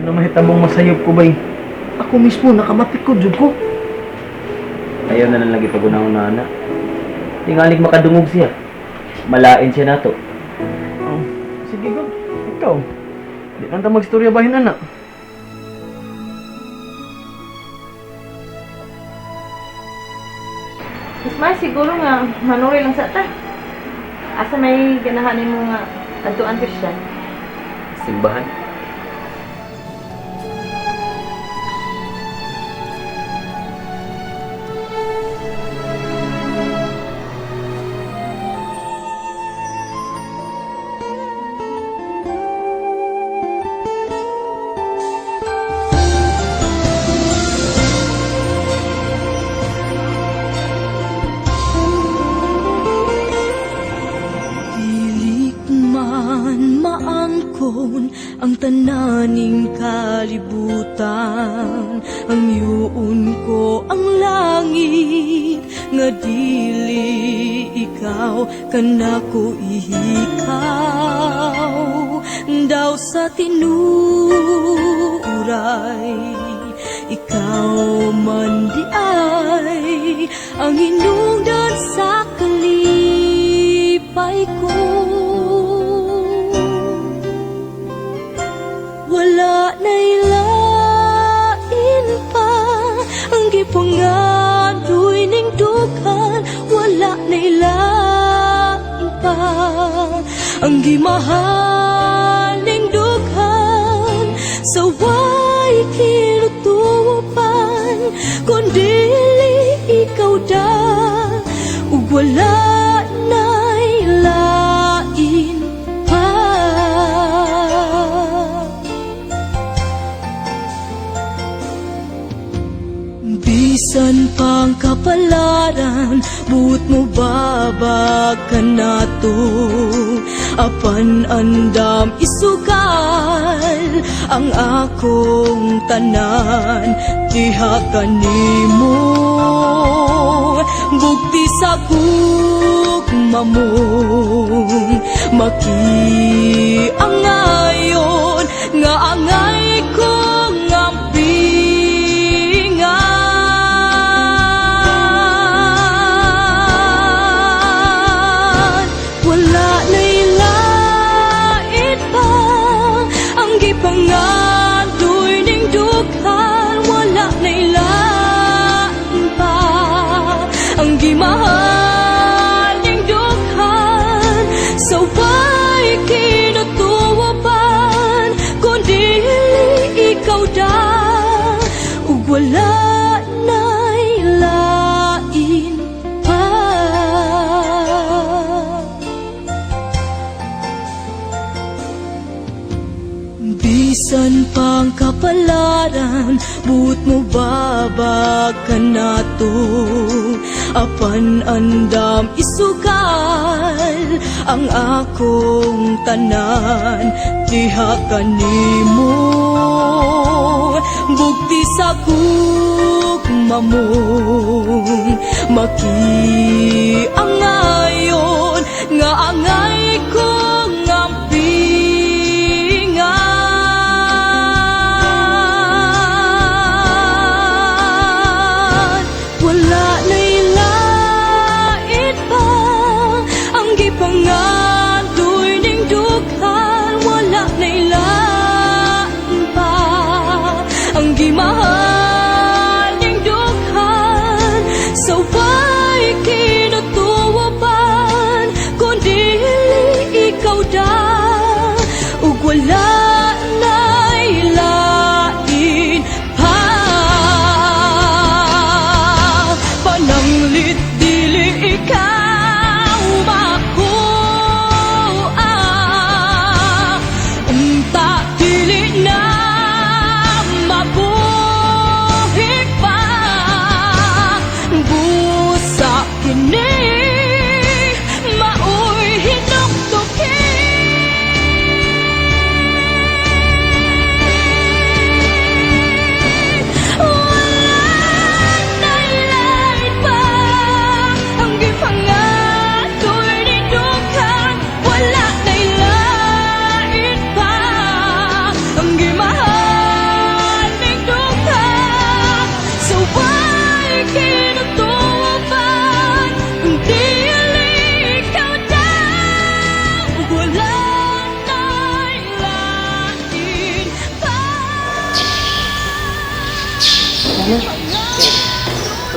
na mahitabong masayop ko bay. Ako mismo nakamatikod jud ko. Ayaw na lang lagi pagunahon na anak. Tingalig makadungog siya. Malain siya nato. Oh, sige God. Ikaw. Di lang ta magstorya bahin anak. Ismay, siguro nga manuri lang sa ta. Asa may ganahanin mo nga adtuan Christian. Simbahan. Ang tananing kalibutan, ang yuon ko ang langit, nga dili ikaw kanako ihikaw, daw sa tinuray, ikaw man di ay, ang hinungdan sa kalipay ko. Wala na'y lain pa ang gipangadoy ning dukan. Wala na'y lain pa ang gimahal ning dukan. Sa way kinutupan kundili ikaw da, ug wala na'y lain pa. Bisan pang kapalaran, buot mo babag ka nato. Apan andam isugal ang akong tanan, diha kanimo bukti sa gugma mo. Makiangayon nga angay ko pangadoy ning dughan. Wala na'y lain pa ang gimahal ning dughan. Sa way kinutuwapan kundili ikaw da, ug wala na'y lain pa. Bisan pang kapalaran, buot mo babag ka nato. Apan andam isugal ang akong tanan, diha kanimo bukti sa gugma mo. Makiangayon nga angay ko pangadoy ning dughan. Wala na'y lain pa ang gimahal ning dughan. Sa way kinutuwapan kundili ikaw da, ug wala na'y lain pa. Pananglit dili ikaw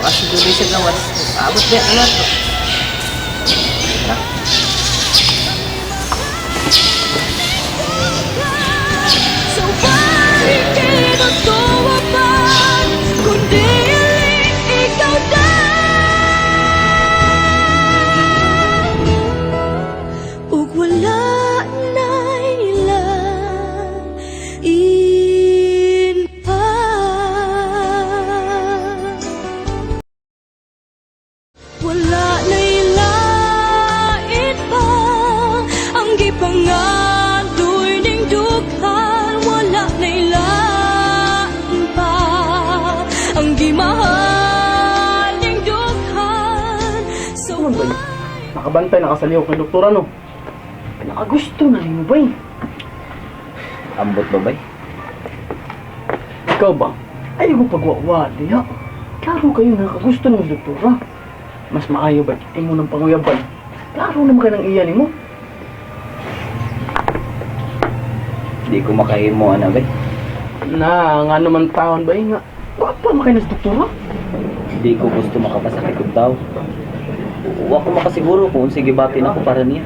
asiguro sa gawas. Abot ba na to? So bakit kinutuwa pa kundi ikaw daw ug wala na'y lain pa. Wala na'y lain pa ang gipangadoy ning dughan. Wala na'y lain pa ang gimahal ning dughan. So Ano ba? Nakabantay, nakasaliw kay doktora, no? Nakagusto na rin mo ba? Ambot ba bay? Ikaw ba? Ayaw ko pagwawali, ha? Klaro kayo nakagusto ng doktora. Mas maayo ba? Imo ng panguyabay. Klaro naman ka ng iyan mo. Di ko makahimo ana bay. Na, nga naman taon ba nga? Wapa makinas doktora? Di ko gusto makapasakit og tao. Wa ko makasiguro kung sige batin ako para niya.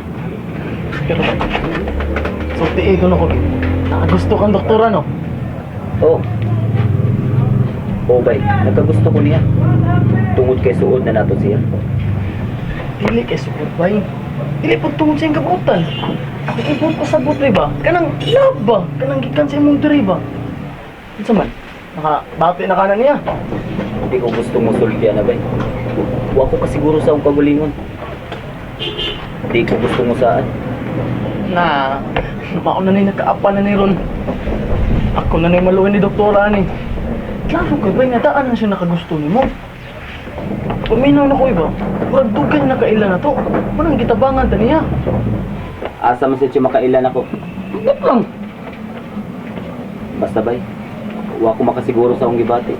Pero, so tiay ko na ko. Nakagusto kang doktora, no? Oo. Oo bay, nagkagusto ko niya. Tungod kay suod na nato siya. Dili kay sukod ba? Dili pagtungod sa iyong kabutan. Ipon ko sa butre ba? Kanang love ba? Kanang gikan sa imong diri ba? Ano man? Nakabati na ka na niya. Hindi ko gusto mo sultian na bay. Wa ko kasiguro sa akong kagalingon. Hindi ko gusto mo saan. Na, mauna na nakaapa na ni Ron. Ako na maluwin ni doktora ni. Klaro ka ba nga daan na siya nakagusto ni mo? Paminaw na ko iba. Magdugan na kailan na to. Parang gitabangan ta niya. Asa man siya makailan ako. Bakit lang? Basta bay, wa ko makasiguro sa akong gibati.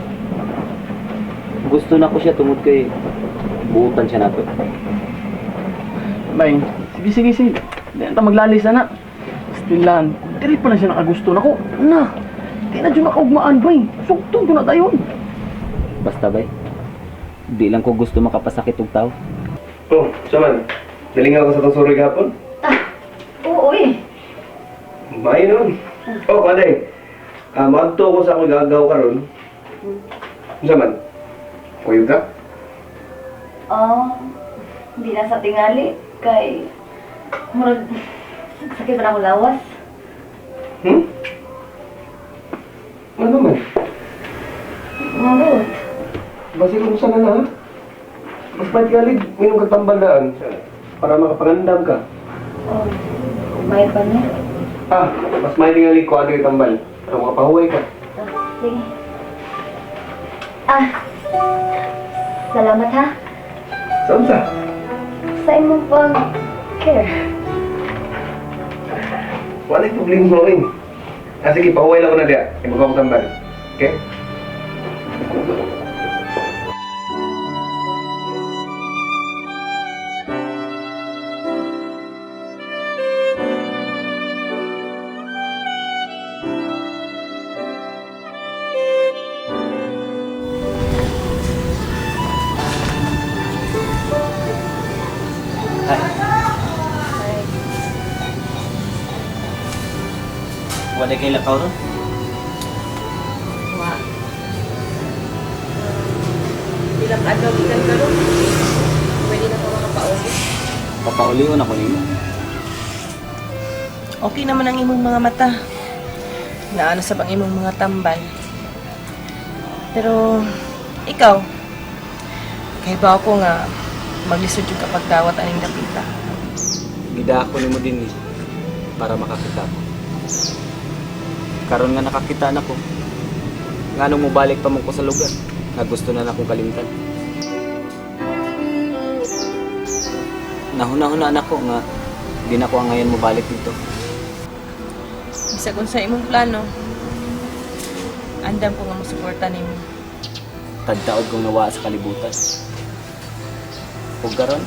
Gusto na ko siya tungod kay buutan siya nato. Bay, sige. Di na maglalis na. Stilan, dili pa na siya nakagusto na ko. Na, di na dyan nakaugmaan, bay. Sugtong ko na tayo. Basta bay, di lang ko gusto makapasakit og tao. Oh, saman. Nalingaw ka sa itong suroy kahapon? Oo eh. May nun. Oh, paday. Magto ko sa akong gagaw karon. Saman. Kuyog ka? Hindi na sa tingali. Kay, murag, sakit pa na ako lawas. Ano man? Marot. Basi kung sana na, ha? Mas pahit galig, minum kang tambandaan para makapangandam ka. Oh, may pa niya. Mas may galig ko ano yung tambal para makapahuway ka. Sige. Salamat ha. Saan sa? Sa imong pag-care. Wala yung problema mo rin. Sige, pahuway lang ko na diya. Ibaga ko tambal. Okay? Wala kay lakaw ron? Wa. Bilang adlaw gikan karon. Pwede na ko makapauli. Papaulion ako nimo. Okay naman ang imong mga mata. Naano sa bang imong mga tambal. Pero ikaw, kay ba ako nga maglisod yung kapag dawat aning dapita. Gida ako nimo din para makakita ko. Karon nga nakakita na ko. Nganong mo balik pa mo ko sa lugar nga gusto na akong kalimtan. Nahuna-huna na ko nga di na ko ang ngayon mo balik dito. Bisa kung sa imong plano, andam ko nga musuporta nimo. Tagtaod kong nawa sa kalibutan. Ug karon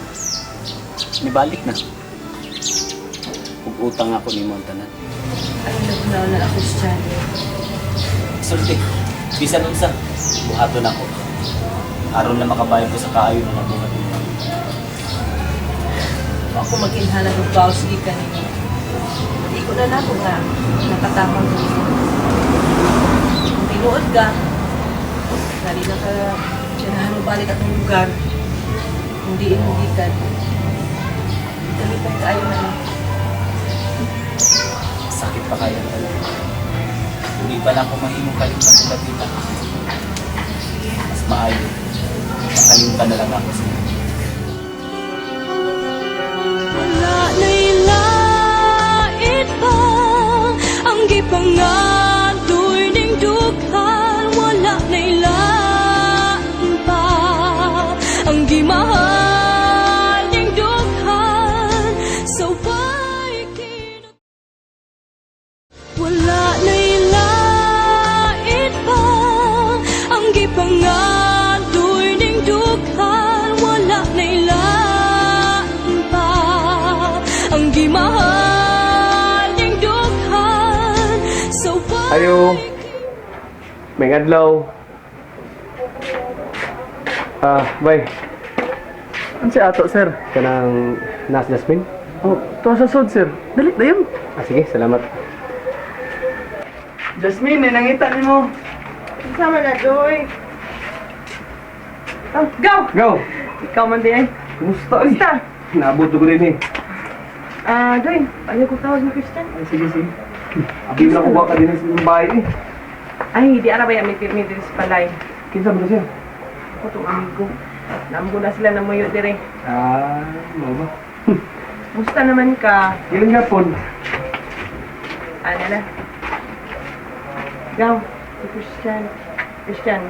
nibalik na. Ug utang ako nimo ang tanan. Ang nagulaw na ako siya. Sulti, bisan unsa, buhaton ako. aron na makabayad ko sa kaayo ng nabuhat mo. Ako mag-inhala ng bawas ka ninyo. Hindi ko na lang kung nga nakatamang ninyo. Kung tinuod ka, dali na ka sinahan mo balik at lugar. Hindi ka. Dali pa tayo na lang. Sakit pa kaya talaga. Hindi pa lang ako mahimong kalimutan sa Davida. Mas maayo. Makalimutan na lang ako sa Wala na'y lait pa ang gipangatoy ning dughan. Wala na'y lain pa ang gimahal ning dughan. So why wala na'y lait pa ang gipangatoy ning dughan. Wala na'y lain pa ang gimahal ning dughan. So why Ayo. May adlaw. Bay. Ano si ato, sir? Kanang Nas Jasmine? Oh, tuwa sa sod, sir. Dalit na yun. Sige, salamat. Jasmine, nangita ni mo. Sama na, Joy. Oh, go! Go! Ikaw man din ay. Kumusta? Kumusta? Naabot ko rin eh. Joy, ayaw ko tawag ni Christian. Ay, sige. Abi na ko baka din sa bahay eh. Ay, di ara ba yan, may din sa palay. Kinsa mo na siya? Ako itong amigo. Nambo na sila na muyo dire. Mau ba? Musta naman ka? Ilang gapon? Ano na? Gaw, si Christian. Christian,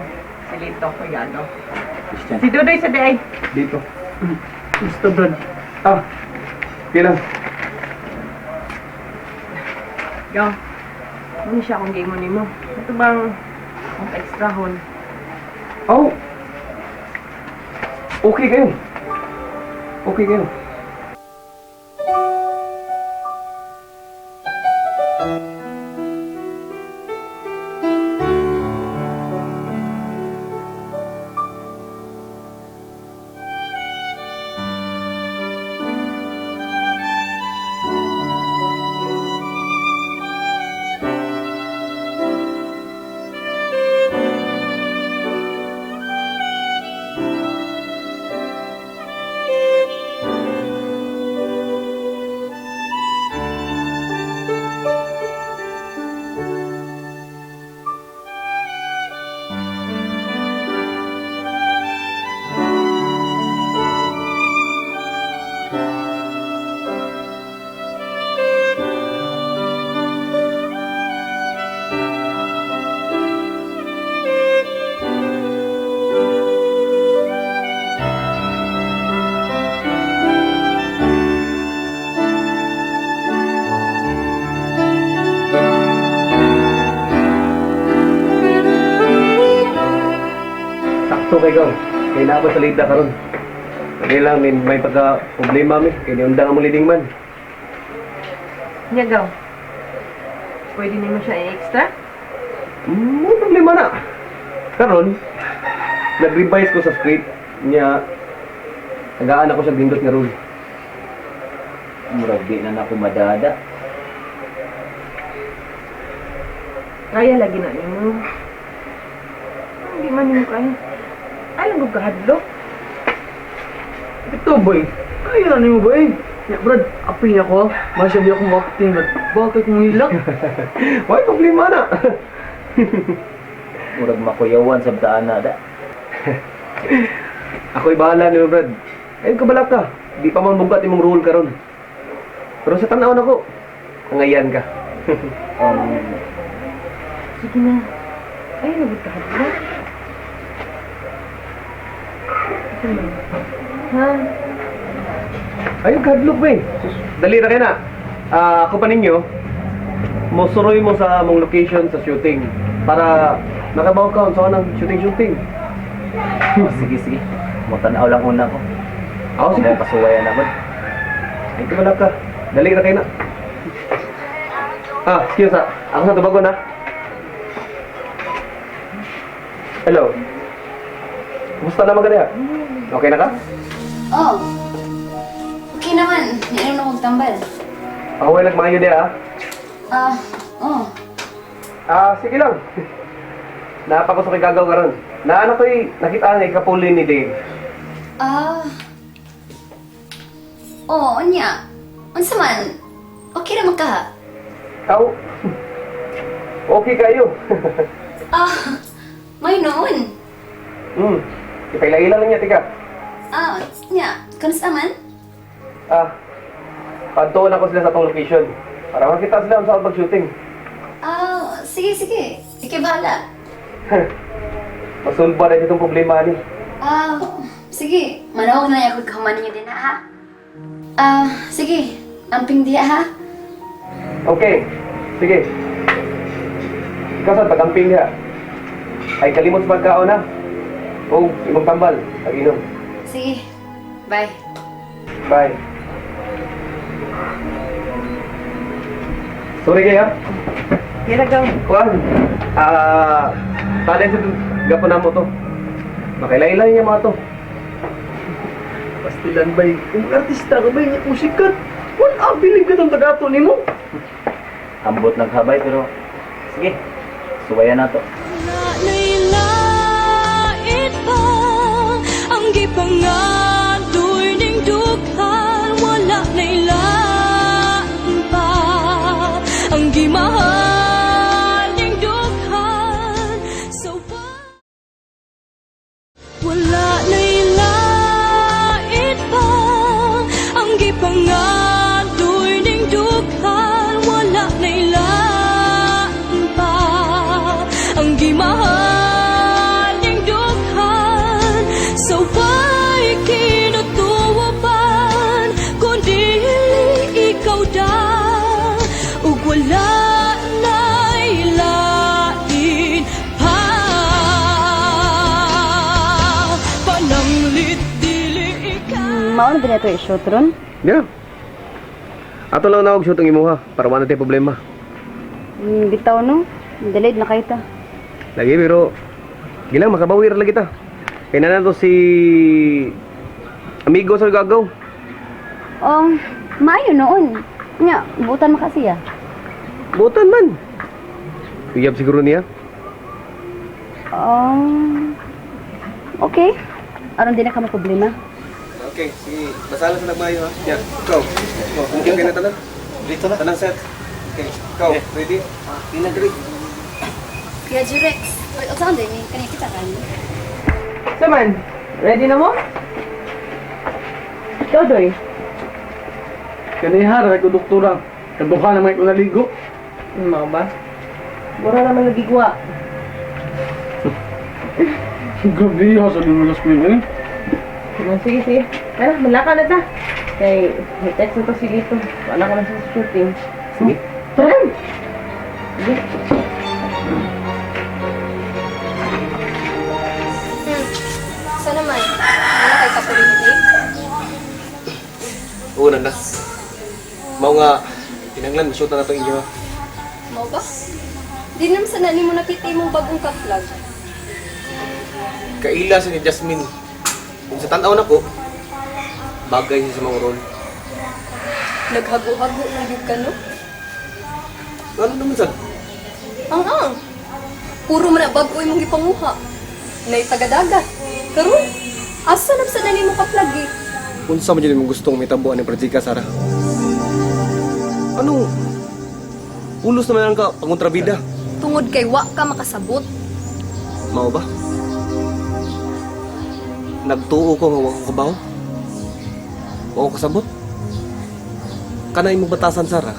si Lito, Pagano. Christian. Si Dudoy sa day. Dito. Gusto, Brad. Kailan? Gaw, ano siya kung game mo ni mo? Ito bang ang extrahon? Oh! Okay kayo. Okay kayo. Sakto kay Gaw. Kaya na ako sa lita karon. Kaya lang, may pagka-problema mi. Kaya niundang ang leading man. Nya, Gaw. Pwede nimo siya i-extra? May problema na. Karon, nag-revise ko sa script niya. Tagaan ako sa bindot nga rule. Murag di na ako madada. Kaya lagi na nimo. Hindi man nimo kaya. Ay, lang kahadlok. Ito, boy. Kaya na ni mo, boy. Ya, Brad, api ako. Masyabi akong acting, Brad. Bakit kong hilak? May problema na. Murag makuyawan sa daan na da. Ako'y bahala niyo, Brad. Ayun ka balak ka. Di pa man bugat imong rule karon. Pero sa tanaw ako, nangayan ka. Sige na. Ay, lang kahadlok. Ano man? Ha? Ayun, kadlok ba eh. Dali na kayo na. Ako pa ninyo, musuroy mo sa mong location sa shooting para nakabaw ka sa kanang shooting. Sige. Mutanaw lang una ko. Ako sige. Kung pasuwayan naman. Ay, balak ka. Dali na kayo na. Excuse ha. Ako sa tubago na. Hello. Kumusta naman ka niya? Okay na ka? Oh. Okay naman. Mayroon akong tambal. Ako ay nagmayo niya Oh. Sige lang. Napagusto kay gagaw ka ron. Naano ko'y nakita ni kapuli ni Dave. Oh, anya. Unsa man? Okay naman ka? Aw, okay kayo. May noon. Ipailaila lang niya, tika. Nya. Kanusta man? Pantuon ako sila sa tong location. Para makita sila sa pag-shooting. Sige. Ikaw bahala. Masulba rin itong problema ni. Sige. Manawag na ako kahuman niyo din, ha? Sige. Amping diya, ha? Okay, sige. Ikaw saan pag-amping niya? Ay kalimot sa pagkaon na. O, imong tambal. Pag-inom. Sige. Bye. Bye. Sorry kayo. Kira gaw. Kuan. Talent sa gapon na mo to. Makilailay niya mga to. Pastilan bay, kung artista ka bay, kung sikat, wala bilib ka itong tagato ni mo. Ambot naghabay pero sige, suwayan na to. Wala na'y lait pa ang gipangadoy ning dughan. Wala na'y lain pa ang gimahal ning dughan. So wala na'y lait pa ang gipangadoy ning dughan. Wala na'y lain pa ang gimahal ning dughan. So why kinutuwapan kundi ikaw da, ug wala na'y lain pa. Pananglit dili ikaw. Mauna din ito i-shoot ron. Yeah. Ato lang na og shoot ang imuha para wala tayo problema. Bitaw no? Delayed na kayo ta. Lagi pero gilang makabawi ra lagi ta. Kaya na to si amigo sa gagaw. Maayo noon. Nya, butan makasiya. Butan man. Uyab siguro niya. Okay. Aron din na kamo problema. Okay, sige. Basala sa nagmayo ha. Yeah, go. Okay kayo na tanan? Dito na. Tanang set. Okay, go. Ready? Pinag-ready. Kuya Jurex. Wait, saan din? Kanya kita kan? Saman, ready na mo? Ikaw, Doy. Kanihara ko doktora, kaduha na may ko naligo. Mau ba? Mura naman nagigwa. Grabe ha sa mga school eh. Sige. Ano, malaka na ta. Kay, may text na to sige ito. Wala ko na sa shooting. Sige. Tara! Sige. So naman, wala kay kapulitin? Una na. Mao nga tinanglan shoot na to inyo. Mau ba? Di naman sa nani mo nakita imong bagong ka-vlog. Kaila sa ni Jasmine. Kung sa tanaw na ko, bagay siya sa mga role. Naghago-hago na yun ka, no? Ano naman sad? Ang. Puro man na bagoy mong gipanguha. Nay taga-dagat. Karon, asa na sa nani mo ka-vlog eh? Unsa man jud imong gustong mitabuan ni Projika Sara? Ano? Ulos naman ka pangontrabida. Tungod kay wa ka makasabot. Mao ba? Nagtuo ko nga wa ko kabaw. Wa ko kasabot. Kanay mo batasan Sara.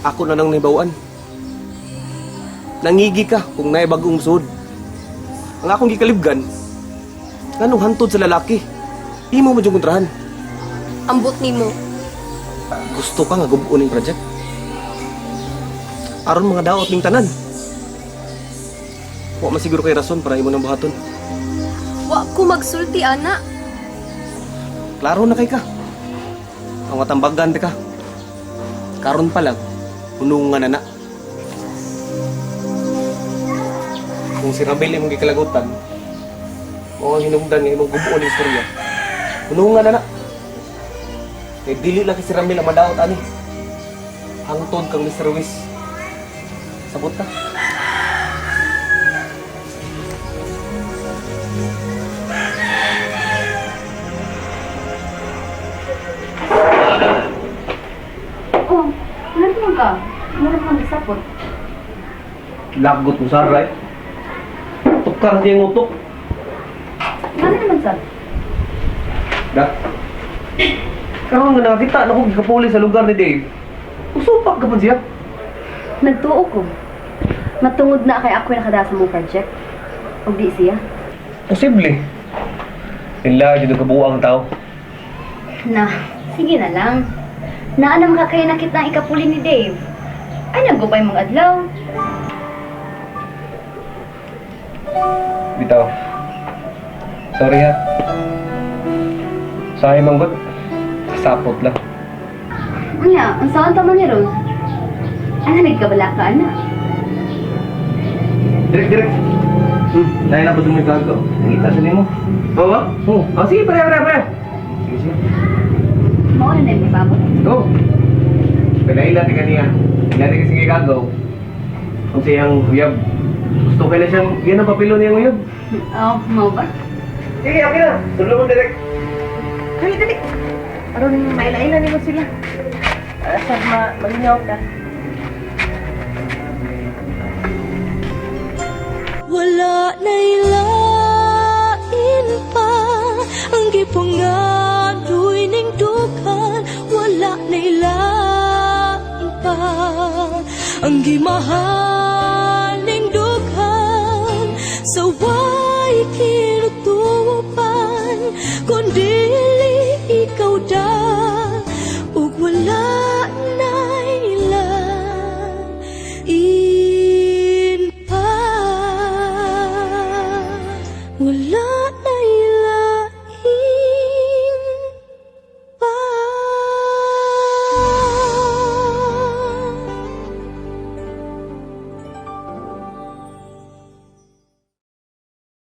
Ako na nang nibawaan. Nangigi ka kung naay bagong sud. Ang akong gikalibgan, nganong hantod sa lalaki. Imo mo jud kontrahan. Ambot nimo. Gusto ka nga gubuon ning project? Aron mga daot ning tanan. Wa man siguro kay rason para imo nang buhaton. Wa ko magsulti, ana. Klaro na kay ka. Ang matambagan ka. Karon pa lang, unungan na na. Kung si Rabel imong gikalagutan, O ang hinungdan nga imong gubuon ng istorya. Unungan na na. Kaya dili laki si Ramil ang madaot, ani. Hangtod kang Mr. Ruiz. Sabot ka. Oh, naman ka. Meron kang isapot. Lagot mo sa right. Tukar niya yung utok. Ano naman, sir? Dak. Karon nga nakita na ko gikapuli sa lugar ni Dave. Usupak ka pa siya. Nagtuo ko. Matungod na kay ako nakada sa mong project. O di siya. Posible. Ila, dito kabuo ang tao. Na, sige na lang. Naanam ka kaya nakita ang ikapuli ni Dave. Ay, nagupay mong adlaw. Bitaw. Sorry ha. Sahay manggot. Sapot lang. Unya, ang saan tama ni Ron? Ano, nagkabala ka, anak? Direk. Lain na ba itong nagagaw? Nakita sa nimo. Oo ba? Oo. Oh, sige, pare. Sige. Mauna na yung ibabot. Go. Pinaila ti kaniya. Ilati kasi kay gagaw. Kung siyang uyab. Gusto kayo na siyang yan ang papilo niyang uyab. Oh, mau ba? Sige, okay na. Tulo mo direk. Dali. Aron maila-ila nimo sila. Asa malingaw ka. Wala na'y lain pa ang gipangadoy ning dukan. Wala na'y lain pa ang gimahal ning dukan. Sa way kinutupan kundi ikaw da ug wala na'y lain pa. Wala